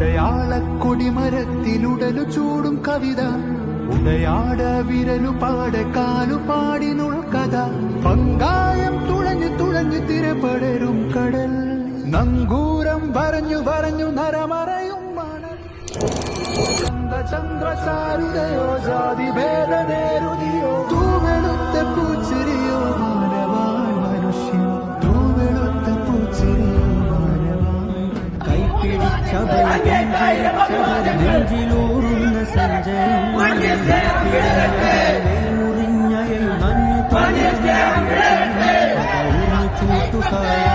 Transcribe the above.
ഉടയാളക്കൊടിമരത്തിലുടലു ചൂടും കവിത ഉടയാട വിരലു പാടെ കാലു പാടിനുൾ കഥ പങ്കായം തുഴഞ്ഞു തുഴഞ്ഞു തിരപടരും കടൽ നങ്കൂരം പറഞ്ഞു പറഞ്ഞു നരമറയും ചന്ദ്രചാരുതയോ ജാതി ഭേദനേരുതിയോ തൂവെളുത്ത പൂച്ചിരിയോ മാനവാൻ മനുഷ്യൻ തൂവെളുത്ത പൂച്ചിരിയോ മാനവാൻ കൈപ്പിടിച്ച നെഞ്ചിലൂറുന്ന സഞ്ജയം മുറിഞ്ഞയിൽ മഞ്ഞു ചൂട്ടുകായ